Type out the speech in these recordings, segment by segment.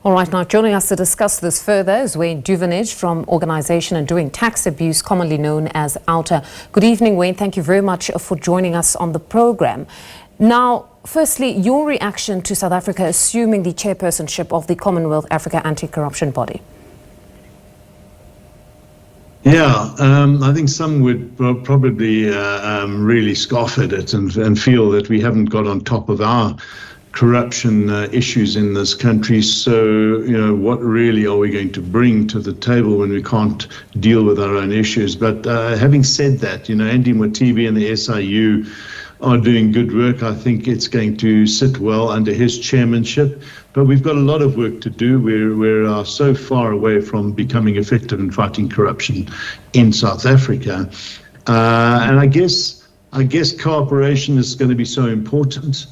All right, now joining us to discuss this further is Wayne Duvenage from Organisation and Doing Tax Abuse, commonly known as OUTA. Good evening, Wayne. Thank you very much for joining us on the programme. Now, firstly, your reaction to South Africa assuming the chairpersonship of the Commonwealth Africa Anti-Corruption Body? Yeah, I think some would probably really scoff at it and feel that we haven't got on top of our corruption issues in this country. So, what really are we going to bring to the table when we can't deal with our own issues? But having said that, Andy Motibi and the SIU are doing good work. I think it's going to sit well under his chairmanship. But we've got a lot of work to do. We're so far away from becoming effective in fighting corruption in South Africa. And I guess cooperation is going to be so important.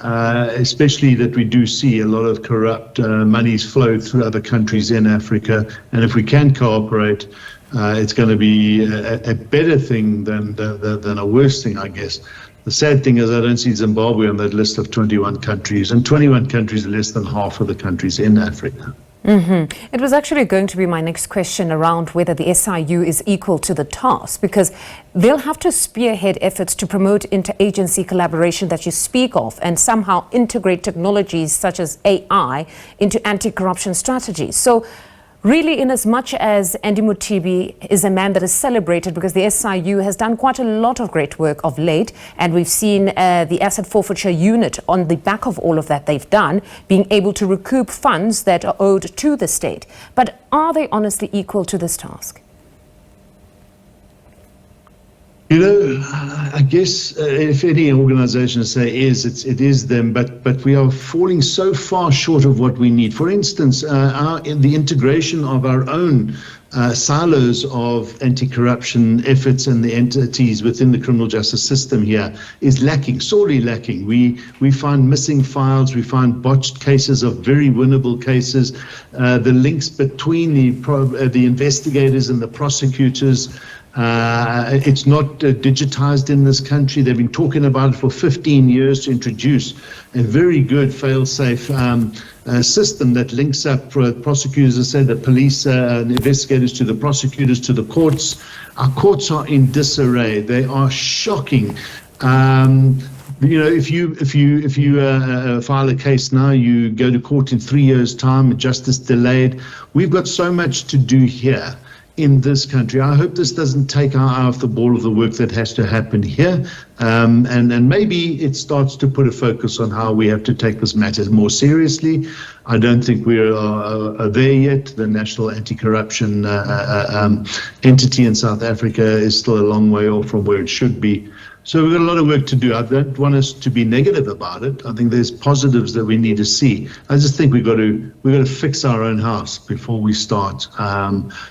Especially that we do see a lot of corrupt monies flow through other countries in Africa. And if we can cooperate, it's going to be a better thing than a worse thing, I guess. The sad thing is I don't see Zimbabwe on that list of 21 countries, and 21 countries are less than half of the countries in Africa. It was actually going to be my next question around whether the SIU is equal to the task, because they'll have to spearhead efforts to promote interagency collaboration that you speak of and somehow integrate technologies such as AI into anti-corruption strategies. So really, in as much as Andy Motibi is a man that is celebrated because the SIU has done quite a lot of great work of late, and we've seen the asset forfeiture unit on the back of all of that they've done, being able to recoup funds that are owed to the state. But are they honestly equal to this task? I guess if any organisation say it is them, but we are falling so far short of what we need. For instance, the integration of our own silos of anti-corruption efforts and the entities within the criminal justice system here is lacking, sorely lacking. We find missing files, we find botched cases of very winnable cases. The links between the investigators and the prosecutors, it's not digitized in this country. They've been talking about it for 15 years to introduce a very good fail-safe system that links up prosecutors, as I said, the police and investigators to the prosecutors to the courts. Our courts are in disarray. They are shocking. If you file a case now, you go to court in 3 years' time, justice delayed. We've got so much to do here in this country. I hope this doesn't take our eye off the ball of the work that has to happen here. And maybe it starts to put a focus on how we have to take this matter more seriously. I don't think we are there yet. The National Anti-Corruption entity in South Africa is still a long way off from where it should be. So we've got a lot of work to do. I don't want us to be negative about it. I think there's positives that we need to see. I just think we've got to fix our own house before we start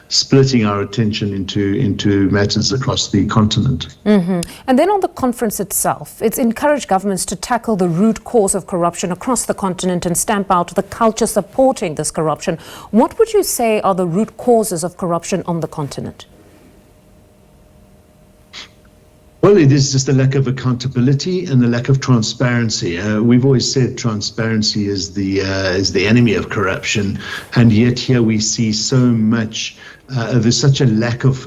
splitting our attention into matters across the continent. And then on the conference itself, it's encouraged governments to tackle the root cause of corruption across the continent and stamp out the culture supporting this corruption. What would you say are the root causes of corruption on the continent? Well, it is just a lack of accountability and the lack of transparency. We've always said transparency is the enemy of corruption, and yet here we see so much. There's such a lack of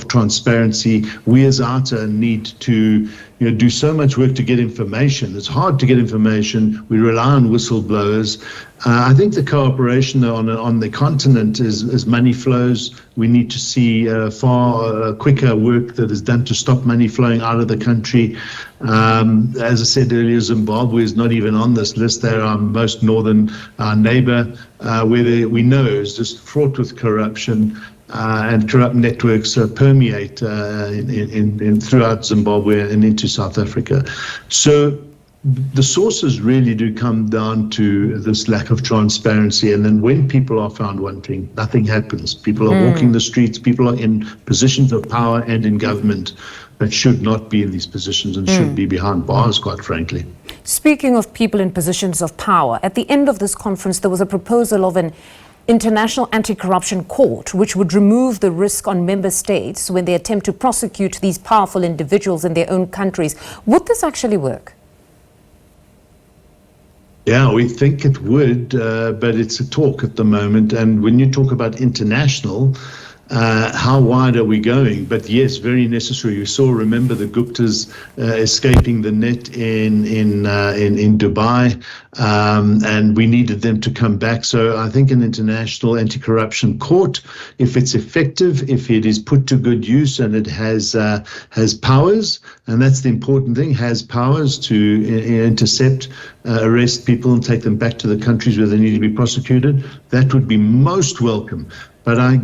transparency. We as OUTA need to do so much work to get information. It's hard to get information. We rely on whistleblowers. I think the cooperation on the continent is money flows. We need to see far quicker work that is done to stop money flowing out of the country. As I said earlier, Zimbabwe is not even on this list. They're our most northern neighbor, where we know is just fraught with corruption. And corrupt networks permeate throughout Zimbabwe and into South Africa. So the sources really do come down to this lack of transparency. And then when people are found wanting, nothing happens. People are walking the streets. People are in positions of power and in government that should not be in these positions and should be behind bars, quite frankly. Speaking of people in positions of power, at the end of this conference, there was a proposal of an International Anti-Corruption Court, which would remove the risk on member states when they attempt to prosecute these powerful individuals in their own countries. Would this actually work? Yeah, we think it would, but it's a talk at the moment. And when you talk about international, how wide are we going? But yes, very necessary. You saw, remember, the Guptas escaping the net in Dubai, and we needed them to come back. So I think an international anti-corruption court, if it's effective, if it is put to good use, and it has powers, and that's the important thing, has powers to intercept, arrest people and take them back to the countries where they need to be prosecuted, that would be most welcome. But I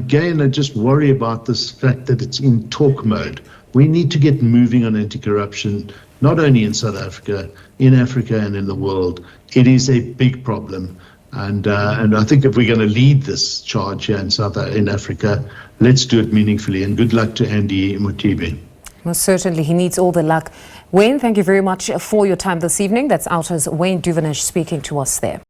just worry about this fact that it's in talk mode. We need to get moving on anti-corruption, not only in South Africa, in Africa and in the world. It is a big problem. And I think if we're going to lead this charge here in Africa, let's do it meaningfully. And good luck to Andy Mothibe. Most certainly, he needs all the luck. Wayne, thank you very much for your time this evening. That's OUTA's Wayne Duvenage speaking to us there.